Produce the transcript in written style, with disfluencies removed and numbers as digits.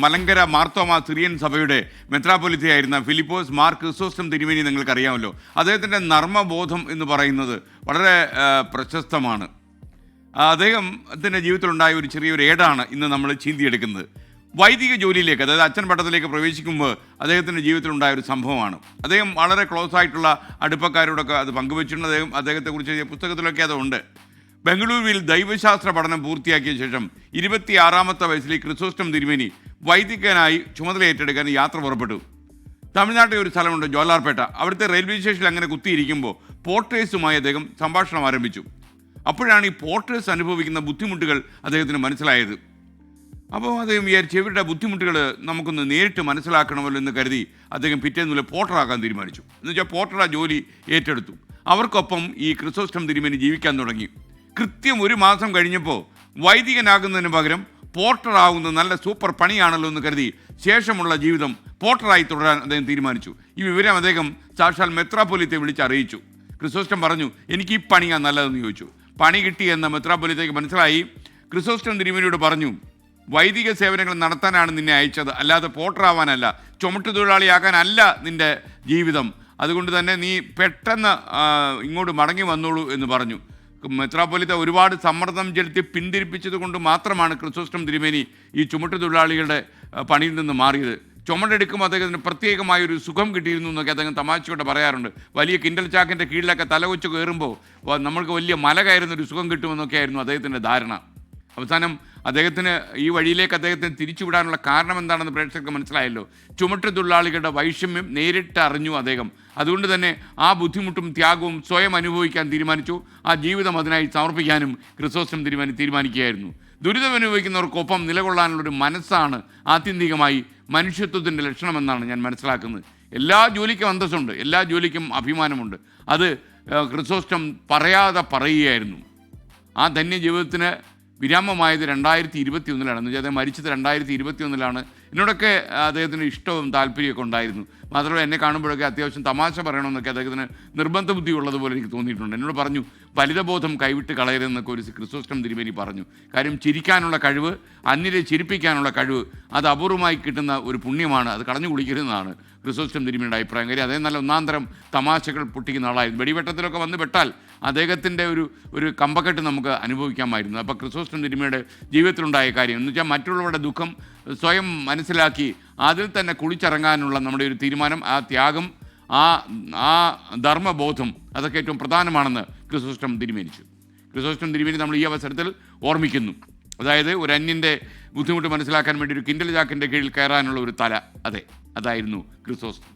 Malankara Marthoma Syrian സഭയുടെ മെത്രാപ്പൊലിത്തയായിരുന്ന ഫിലിപ്പോസ് മാർ ക്രിസോസ്റ്റം തിരുമേനി നിങ്ങൾക്കറിയാമല്ലോ. അദ്ദേഹത്തിൻ്റെ നർമ്മബോധം എന്ന് പറയുന്നത് വളരെ പ്രശസ്തമാണ്. അദ്ദേഹത്തിൻ്റെ ജീവിതത്തിലുണ്ടായ ഒരു ചെറിയൊരു ഏടാണ് ഇന്ന് നമ്മൾ ചീന്തിയെടുക്കുന്നത്. വൈദിക ജോലിയിലേക്ക്, അതായത് അച്ഛൻ പട്ടത്തിലേക്ക് പ്രവേശിക്കുമ്പോൾ അദ്ദേഹത്തിൻ്റെ ജീവിതത്തിലുണ്ടായ ഒരു സംഭവമാണ്. അദ്ദേഹം വളരെ ക്ലോസ് ആയിട്ടുള്ള അടുപ്പക്കാരോടൊക്കെ അത് പങ്കുവച്ചിട്ടുണ്ട്. അദ്ദേഹത്തെക്കുറിച്ച് പുസ്തകത്തിലൊക്കെ അതുണ്ട്. ബംഗളൂരുവിൽ ദൈവശാസ്ത്ര പഠനം പൂർത്തിയാക്കിയ ശേഷം 26-ാമത്തെ വയസ്സിൽ ക്രിസോസ്റ്റം തിരുമേനി വൈദികനായി ചുമതല ഏറ്റെടുക്കാൻ യാത്ര പുറപ്പെട്ടു. തമിഴ്നാട്ടിൽ ഒരു സ്ഥലമുണ്ട്, ജോലാർപേട്ട. അവിടുത്തെ റെയിൽവേ സ്റ്റേഷനിൽ അങ്ങനെ കുത്തിയിരിക്കുമ്പോൾ പോർട്ടേഴ്സുമായി അദ്ദേഹം സംഭാഷണം ആരംഭിച്ചു. അപ്പോഴാണ് ഈ പോർട്ടേഴ്സ് അനുഭവിക്കുന്ന ബുദ്ധിമുട്ടുകൾ അദ്ദേഹത്തിന് മനസ്സിലായത്. അപ്പോൾ അദ്ദേഹം വിചാരിച്ചു, ഇവരുടെ ബുദ്ധിമുട്ടുകൾ നമുക്കൊന്ന് നേരിട്ട് മനസ്സിലാക്കണമല്ലോ എന്ന് കരുതി അദ്ദേഹം പിറ്റേന്ന് പോർട്ടറാക്കാൻ തീരുമാനിച്ചു. എന്നുവെച്ചാൽ പോർട്ടർ ആ ജോലി ഏറ്റെടുത്തു. അവർക്കൊപ്പം ഈ ക്രിസോസ്റ്റം തിരുമേനി ജീവിക്കാൻ തുടങ്ങി. കൃത്യം 1 മാസം കഴിഞ്ഞപ്പോൾ വൈദികനാകുന്നതിന് പകരം പോർട്ടറാകുന്നത് നല്ല സൂപ്പർ പണിയാണല്ലോ എന്ന് കരുതി ശേഷമുള്ള ജീവിതം പോർട്ടറായി തുടരാൻ അദ്ദേഹം തീരുമാനിച്ചു. ഈ വിവരം അദ്ദേഹം സാക്ഷാൽ മെത്രാപ്പൊലീത്തയെ വിളിച്ചറിയിച്ചു. ക്രിസോസ്റ്റം പറഞ്ഞു, എനിക്ക് ഈ പണിയാണ് നല്ലതെന്ന് ചോദിച്ചു. പണി കിട്ടിയെന്ന മെത്രാപ്പൊലീത്തയ്ക്ക് മനസ്സിലായി. ക്രിസോസ്റ്റം തിരുമേനിയോട് പറഞ്ഞു, വൈദിക സേവനങ്ങൾ നടത്താനാണ് നിന്നെ അയച്ചത്, അല്ലാതെ പോർട്ടറാവാനല്ല, ചുമട്ടുതൊഴിലാളിയാക്കാനല്ല നിൻ്റെ ജീവിതം. അതുകൊണ്ട് തന്നെ നീ പെട്ടെന്ന് ഇങ്ങോട്ട് മടങ്ങി വന്നോളൂ എന്ന് പറഞ്ഞു. മെത്രാപ്പൊലീത്ത ഒരുപാട് സമ്മർദ്ദം ചെലുത്തി പിന്തിരിപ്പിച്ചത് കൊണ്ട് മാത്രമാണ് ക്രിസോസ്റ്റം തിരുമേനി ഈ ചുമട്ടുതൊഴിലാളികളുടെ പണിയിൽ നിന്ന് മാറിയത്. ചുമടെടുക്കുമ്പോൾ അദ്ദേഹത്തിന് പ്രത്യേകമായൊരു സുഖം കിട്ടിയിരുന്നു എന്നൊക്കെ അദ്ദേഹം തമാശയോടെ പറയാറുണ്ട്. വലിയ കിൻഡൽ ചാക്കിൻ്റെ കീഴിലൊക്കെ തലവെച്ച് കയറുമ്പോൾ നമ്മൾക്ക് വലിയ മല കയറുന്നൊരു സുഖം കിട്ടുമെന്നൊക്കെ ആയിരുന്നു അദ്ദേഹത്തിൻ്റെ ധാരണ. അവസാനം അദ്ദേഹത്തിന് ഈ വഴിയിലേക്ക് അദ്ദേഹത്തിന് തിരിച്ചുവിടാനുള്ള കാരണം എന്താണെന്ന് പ്രേക്ഷകർക്ക് മനസ്സിലായല്ലോ. ചുമട്ടുതൊഴിലാളികളുടെ വൈഷമ്യം നേരിട്ട് അറിഞ്ഞു അദ്ദേഹം. അതുകൊണ്ട് തന്നെ ആ ബുദ്ധിമുട്ടും ത്യാഗവും സ്വയം അനുഭവിക്കാൻ തീരുമാനിച്ചു. ആ ജീവിതം അതിനായി സമർപ്പിക്കാനും ക്രിസോസ്റ്റം തിരുമേനി തീരുമാനിക്കുകയായിരുന്നു. ദുരിതം അനുഭവിക്കുന്നവർക്കൊപ്പം നിലകൊള്ളാനുള്ളൊരു മനസ്സാണ് ആത്യന്തികമായി മനുഷ്യത്വത്തിൻ്റെ ലക്ഷണമെന്നാണ് ഞാൻ മനസ്സിലാക്കുന്നത്. എല്ലാ ജോലിക്കും അന്തസ്സുണ്ട്, എല്ലാ ജോലിക്കും അഭിമാനമുണ്ട്. അത് ക്രിസോസ്റ്റം പറയാതെ പറയുകയായിരുന്നു. ആ ധന്യ ജീവിതത്തിന് വിരാമമായത് 2021-ലാണ്. എന്ന് വെച്ചാൽ അദ്ദേഹം മരിച്ചത് 2021-ലാണ്. എന്നോടൊക്കെ അദ്ദേഹത്തിന് ഇഷ്ടവും താല്പര്യമൊക്കെ ഉണ്ടായിരുന്നു. മാത്രമല്ല എന്നെ കാണുമ്പോഴൊക്കെ അത്യാവശ്യം തമാശ പറയണമെന്നൊക്കെ അദ്ദേഹത്തിന് നിർബന്ധ ബുദ്ധി ഉള്ളതുപോലെ എനിക്ക് തോന്നിയിട്ടുണ്ട്. എന്നോട് പറഞ്ഞു, ഫലിതബോധം കൈവിട്ട് കളയരുതെന്നൊക്കെ ഒരു ക്രിസോസ്റ്റം തിരുമേനി പറഞ്ഞു. കാര്യം ചിരിക്കാനുള്ള കഴിവ്, അന്യരെ ചിരിപ്പിക്കാനുള്ള കഴിവ്, അത് അപൂർവമായി കിട്ടുന്ന ഒരു പുണ്യമാണ്. അത് കളഞ്ഞു കുളിക്കരുതെന്നാണ് ക്രിസോസ്റ്റം തിരുമേനിയുടെ അഭിപ്രായം. കാര്യം അദ്ദേഹം നല്ല ഒന്നാന്തരം തമാശകൾ പൊട്ടിക്കുന്ന ആളായിരുന്നു. വെടിവെട്ടത്തിലൊക്കെ വന്ന് പെട്ടാൽ അദ്ദേഹത്തിൻ്റെ ഒരു കമ്പക്കെട്ട് നമുക്ക് അനുഭവിക്കാമായിരുന്നു. അപ്പോൾ ക്രിസോസ്റ്റം തിരുമേനിയുടെ ജീവിതത്തിലുണ്ടായ കാര്യം എന്ന് വെച്ചാൽ മറ്റുള്ളവരുടെ ദുഃഖം സ്വയം മനസ്സിലാക്കി അതിൽ തന്നെ കുളിച്ചിറങ്ങാനുള്ള നമ്മുടെ ഒരു തീരുമാനം, ആ ത്യാഗം, ആ ധർമ്മബോധം, അതൊക്കെ ഏറ്റവും പ്രധാനമാണെന്ന് ക്രിസോസ്റ്റം തിരുമേനി നമ്മൾ ഈ അവസരത്തിൽ ഓർമ്മിക്കുന്നു. അതായത് ഒരു അന്യൻ്റെ ബുദ്ധിമുട്ട് മനസ്സിലാക്കാൻ വേണ്ടി ഒരു കിൻഡൽ ചാക്കിൻ്റെ കീഴിൽ കയറാനുള്ള ഒരു തല, അതായിരുന്നു ക്രിസോസ്റ്റം.